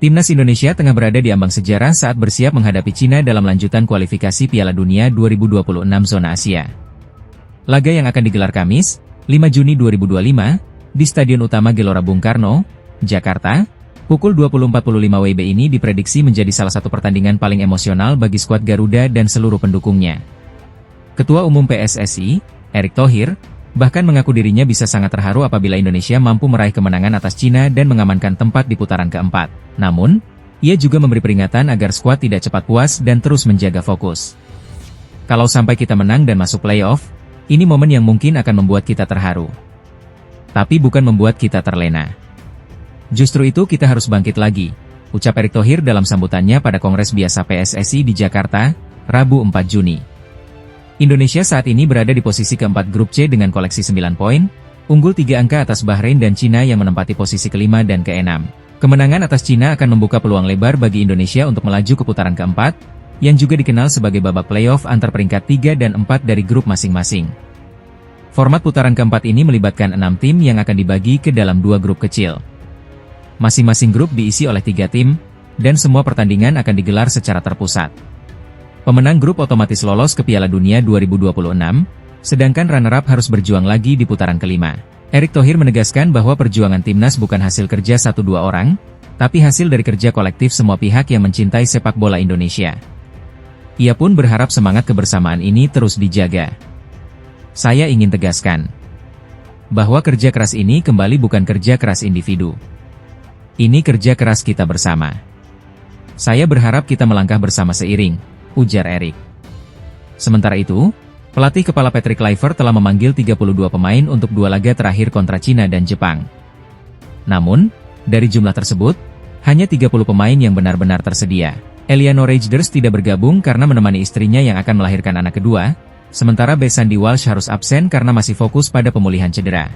Timnas Indonesia tengah berada di ambang sejarah saat bersiap menghadapi Cina dalam lanjutan kualifikasi Piala Dunia 2026 zona Asia. Laga yang akan digelar Kamis, 5 Juni 2025, di Stadion Utama Gelora Bung Karno, Jakarta, pukul 20.45 WIB ini diprediksi menjadi salah satu pertandingan paling emosional bagi skuad Garuda dan seluruh pendukungnya. Ketua Umum PSSI, Erick Thohir, bahkan mengaku dirinya bisa sangat terharu apabila Indonesia mampu meraih kemenangan atas Cina dan mengamankan tempat di putaran keempat. Namun, ia juga memberi peringatan agar skuad tidak cepat puas dan terus menjaga fokus. Kalau sampai kita menang dan masuk playoff, ini momen yang mungkin akan membuat kita terharu. Tapi bukan membuat kita terlena. Justru itu kita harus bangkit lagi, ucap Erick Thohir dalam sambutannya pada Kongres Biasa PSSI di Jakarta, Rabu 4 Juni. Indonesia saat ini berada di posisi keempat grup C dengan koleksi 9 poin, unggul 3 angka atas Bahrain dan Cina yang menempati posisi kelima dan keenam. Kemenangan atas Cina akan membuka peluang lebar bagi Indonesia untuk melaju ke putaran keempat, yang juga dikenal sebagai babak playoff antar peringkat 3 dan 4 dari grup masing-masing. Format putaran keempat ini melibatkan 6 tim yang akan dibagi ke dalam 2 grup kecil. Masing-masing grup diisi oleh 3 tim, dan semua pertandingan akan digelar secara terpusat. Pemenang grup otomatis lolos ke Piala Dunia 2026, sedangkan runner-up harus berjuang lagi di putaran kelima. Erick Thohir menegaskan bahwa perjuangan timnas bukan hasil kerja 1-2 orang, tapi hasil dari kerja kolektif semua pihak yang mencintai sepak bola Indonesia. Ia pun berharap semangat kebersamaan ini terus dijaga. Saya ingin tegaskan bahwa kerja keras ini kembali bukan kerja keras individu. Ini kerja keras kita bersama. Saya berharap kita melangkah bersama seiring, ujar Erick. Sementara itu, pelatih kepala Patrick Kluivert telah memanggil 32 pemain untuk 2 laga terakhir kontra Cina dan Jepang. Namun, dari jumlah tersebut, hanya 30 pemain yang benar-benar tersedia. Eliano Reijnders tidak bergabung karena menemani istrinya yang akan melahirkan anak kedua, sementara Sandy Walsh harus absen karena masih fokus pada pemulihan cedera.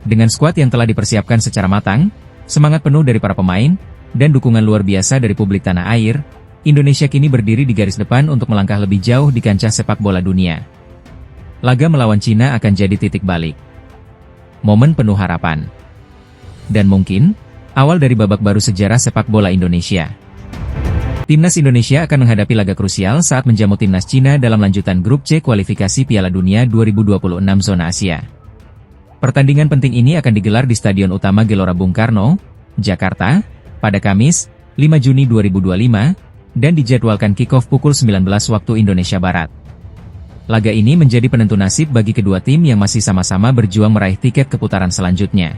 Dengan skuad yang telah dipersiapkan secara matang, semangat penuh dari para pemain, dan dukungan luar biasa dari publik tanah air, Indonesia kini berdiri di garis depan untuk melangkah lebih jauh di kancah sepak bola dunia. Laga melawan Cina akan jadi titik balik. Momen penuh harapan. Dan mungkin, awal dari babak baru sejarah sepak bola Indonesia. Timnas Indonesia akan menghadapi laga krusial saat menjamu timnas Cina dalam lanjutan grup C kualifikasi Piala Dunia 2026 zona Asia. Pertandingan penting ini akan digelar di Stadion Utama Gelora Bung Karno, Jakarta, pada Kamis, 5 Juni 2025, dan dijadwalkan kick-off pukul 19 waktu Indonesia Barat. Laga ini menjadi penentu nasib bagi kedua tim yang masih sama-sama berjuang meraih tiket ke putaran selanjutnya.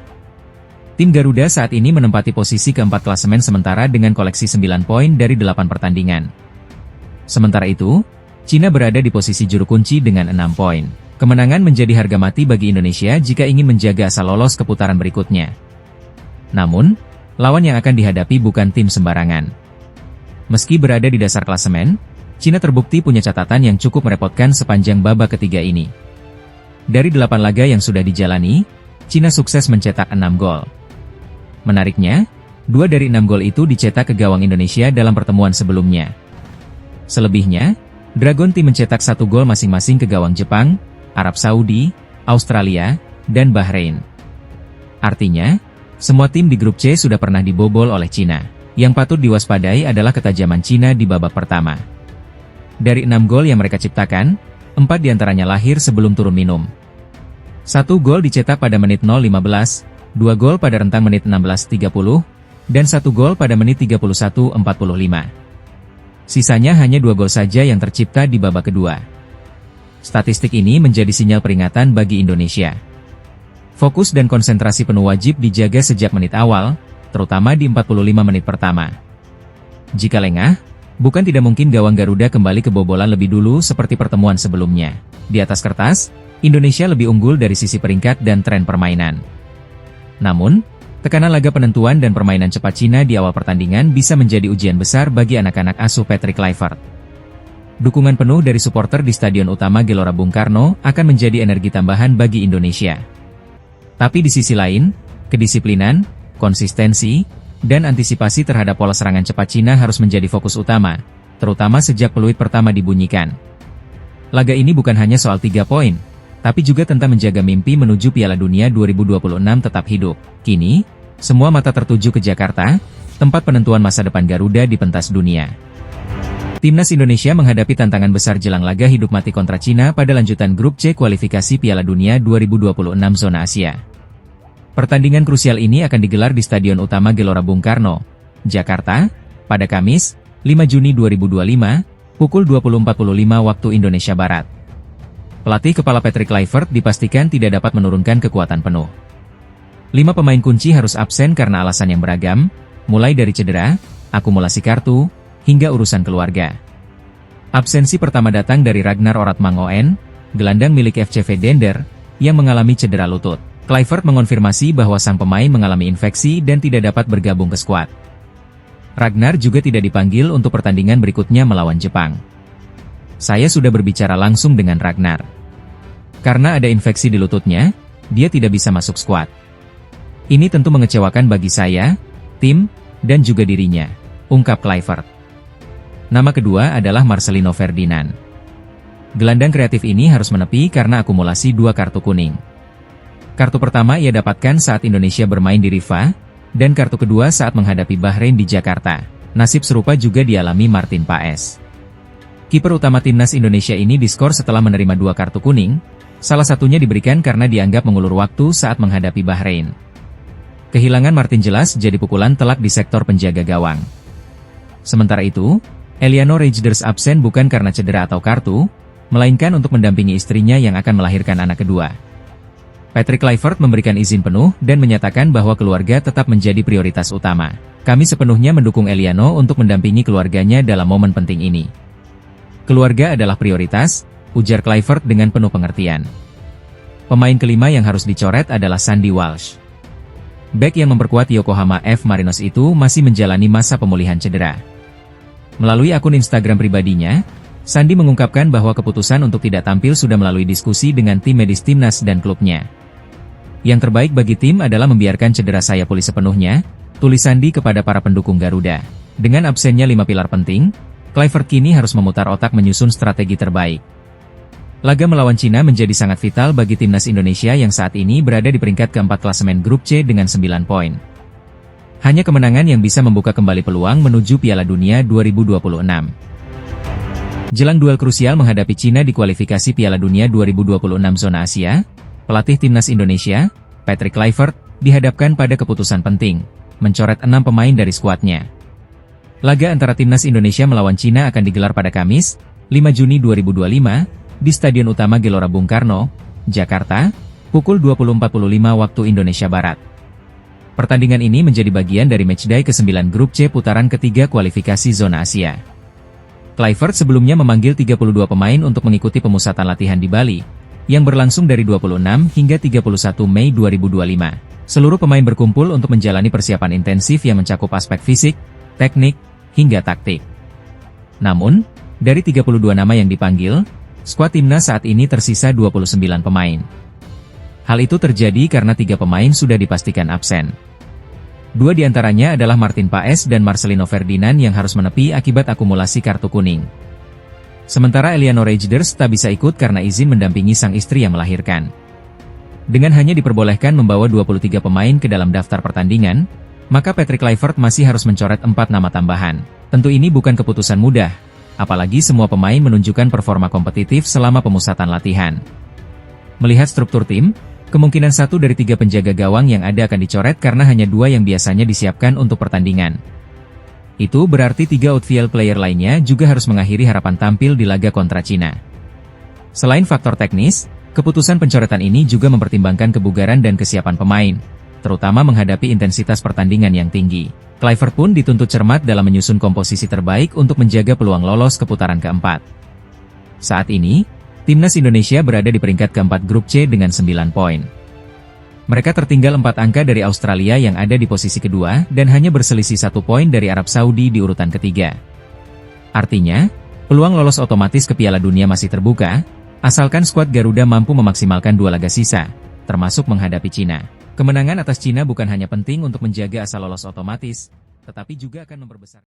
Tim Garuda saat ini menempati posisi keempat klasemen sementara dengan koleksi 9 poin dari 8 pertandingan. Sementara itu, Cina berada di posisi juru kunci dengan 6 poin. Kemenangan menjadi harga mati bagi Indonesia jika ingin menjaga asal lolos ke putaran berikutnya. Namun, lawan yang akan dihadapi bukan tim sembarangan. Meski berada di dasar klasemen, Cina terbukti punya catatan yang cukup merepotkan sepanjang babak ketiga ini. Dari 8 laga yang sudah dijalani, Cina sukses mencetak 6 gol. Menariknya, 2 dari 6 gol itu dicetak ke gawang Indonesia dalam pertemuan sebelumnya. Selebihnya, Dragon Team mencetak 1 gol masing-masing ke gawang Jepang, Arab Saudi, Australia, dan Bahrain. Artinya, semua tim di grup C sudah pernah dibobol oleh Cina. Yang patut diwaspadai adalah ketajaman Cina di babak pertama. Dari 6 gol yang mereka ciptakan, 4 diantaranya lahir sebelum turun minum. 1 gol dicetak pada menit 0:15, 2 gol pada rentang menit 16:30, dan 1 gol pada menit 31:45. Sisanya hanya 2 gol saja yang tercipta di babak kedua. Statistik ini menjadi sinyal peringatan bagi Indonesia. Fokus dan konsentrasi penuh wajib dijaga sejak menit awal, terutama di 45 menit pertama. Jika lengah, bukan tidak mungkin gawang Garuda kembali kebobolan lebih dulu seperti pertemuan sebelumnya. Di atas kertas, Indonesia lebih unggul dari sisi peringkat dan tren permainan. Namun, tekanan laga penentuan dan permainan cepat Cina di awal pertandingan bisa menjadi ujian besar bagi anak-anak asuh Patrick Kluivert. Dukungan penuh dari supporter di Stadion Utama Gelora Bung Karno akan menjadi energi tambahan bagi Indonesia. Tapi di sisi lain, kedisiplinan, konsistensi, dan antisipasi terhadap pola serangan cepat Cina harus menjadi fokus utama, terutama sejak peluit pertama dibunyikan. Laga ini bukan hanya soal 3 poin, tapi juga tentang menjaga mimpi menuju Piala Dunia 2026 tetap hidup. Kini, semua mata tertuju ke Jakarta, tempat penentuan masa depan Garuda di pentas dunia. Timnas Indonesia menghadapi tantangan besar jelang laga hidup mati kontra Cina pada lanjutan grup C kualifikasi Piala Dunia 2026 zona Asia. Pertandingan krusial ini akan digelar di Stadion Utama Gelora Bung Karno, Jakarta, pada Kamis, 5 Juni 2025, pukul 20.45 waktu Indonesia Barat. Pelatih kepala Patrick Kluivert dipastikan tidak dapat menurunkan kekuatan penuh. 5 pemain kunci harus absen karena alasan yang beragam, mulai dari cedera, akumulasi kartu, hingga urusan keluarga. Absensi pertama datang dari Ragnar Oratmangoen, gelandang milik FCV Dender, yang mengalami cedera lutut. Kluivert mengonfirmasi bahwa sang pemain mengalami infeksi dan tidak dapat bergabung ke skuad. Ragnar juga tidak dipanggil untuk pertandingan berikutnya melawan Jepang. Saya sudah berbicara langsung dengan Ragnar. Karena ada infeksi di lututnya, dia tidak bisa masuk skuad. Ini tentu mengecewakan bagi saya, tim, dan juga dirinya, ungkap Kluivert. Nama kedua adalah Marcelino Ferdinand. Gelandang kreatif ini harus menepi karena akumulasi 2 kartu kuning. Kartu pertama ia dapatkan saat Indonesia bermain di Rifa, dan kartu kedua saat menghadapi Bahrain di Jakarta. Nasib serupa juga dialami Martin Paes. Kiper utama timnas Indonesia ini diskor setelah menerima 2 kartu kuning, salah satunya diberikan karena dianggap mengulur waktu saat menghadapi Bahrain. Kehilangan Martin jelas jadi pukulan telak di sektor penjaga gawang. Sementara itu, Eliano Rejders absen bukan karena cedera atau kartu, melainkan untuk mendampingi istrinya yang akan melahirkan anak kedua. Patrick Kluivert memberikan izin penuh dan menyatakan bahwa keluarga tetap menjadi prioritas utama. Kami sepenuhnya mendukung Eliano untuk mendampingi keluarganya dalam momen penting ini. Keluarga adalah prioritas, ujar Kluivert dengan penuh pengertian. Pemain kelima yang harus dicoret adalah Sandy Walsh. Bek yang memperkuat Yokohama F. Marinos itu masih menjalani masa pemulihan cedera. Melalui akun Instagram pribadinya, Sandy mengungkapkan bahwa keputusan untuk tidak tampil sudah melalui diskusi dengan tim medis timnas dan klubnya. Yang terbaik bagi tim adalah membiarkan cedera saya pulih sepenuhnya, tulis Sandy kepada para pendukung Garuda. Dengan absennya 5 pilar penting, Kluivert kini harus memutar otak menyusun strategi terbaik. Laga melawan Cina menjadi sangat vital bagi timnas Indonesia yang saat ini berada di peringkat keempat klasemen grup C dengan 9 poin. Hanya kemenangan yang bisa membuka kembali peluang menuju Piala Dunia 2026. Jelang duel krusial menghadapi Cina di kualifikasi Piala Dunia 2026 zona Asia, pelatih timnas Indonesia, Patrick Kluivert, dihadapkan pada keputusan penting, mencoret 6 pemain dari skuadnya. Laga antara timnas Indonesia melawan Cina akan digelar pada Kamis, 5 Juni 2025, di Stadion Utama Gelora Bung Karno, Jakarta, pukul 20.45 waktu Indonesia Barat. Pertandingan ini menjadi bagian dari matchday ke-9 grup C putaran ketiga kualifikasi zona Asia. Kluivert sebelumnya memanggil 32 pemain untuk mengikuti pemusatan latihan di Bali, yang berlangsung dari 26 hingga 31 Mei 2025. Seluruh pemain berkumpul untuk menjalani persiapan intensif yang mencakup aspek fisik, teknik, hingga taktik. Namun, dari 32 nama yang dipanggil, skuad timnas saat ini tersisa 29 pemain. Hal itu terjadi karena 3 pemain sudah dipastikan absen. 2 diantaranya adalah Martin Paes dan Marcelino Ferdinand yang harus menepi akibat akumulasi kartu kuning. Sementara Eliano Rejders tak bisa ikut karena izin mendampingi sang istri yang melahirkan. Dengan hanya diperbolehkan membawa 23 pemain ke dalam daftar pertandingan, maka Patrick Kluivert masih harus mencoret 4 nama tambahan. Tentu ini bukan keputusan mudah, apalagi semua pemain menunjukkan performa kompetitif selama pemusatan latihan. Melihat struktur tim, kemungkinan 1 dari 3 penjaga gawang yang ada akan dicoret karena hanya 2 yang biasanya disiapkan untuk pertandingan. Itu berarti 3 outfield player lainnya juga harus mengakhiri harapan tampil di laga kontra Cina. Selain faktor teknis, keputusan pencoretan ini juga mempertimbangkan kebugaran dan kesiapan pemain, terutama menghadapi intensitas pertandingan yang tinggi. Kluivert pun dituntut cermat dalam menyusun komposisi terbaik untuk menjaga peluang lolos ke putaran keempat. Saat ini, timnas Indonesia berada di peringkat keempat grup C dengan 9 poin. Mereka tertinggal 4 angka dari Australia yang ada di posisi kedua dan hanya berselisih 1 poin dari Arab Saudi di urutan ketiga. Artinya, peluang lolos otomatis ke Piala Dunia masih terbuka, asalkan skuad Garuda mampu memaksimalkan 2 laga sisa, termasuk menghadapi Cina. Kemenangan atas Cina bukan hanya penting untuk menjaga asal lolos otomatis, tetapi juga akan memperbesar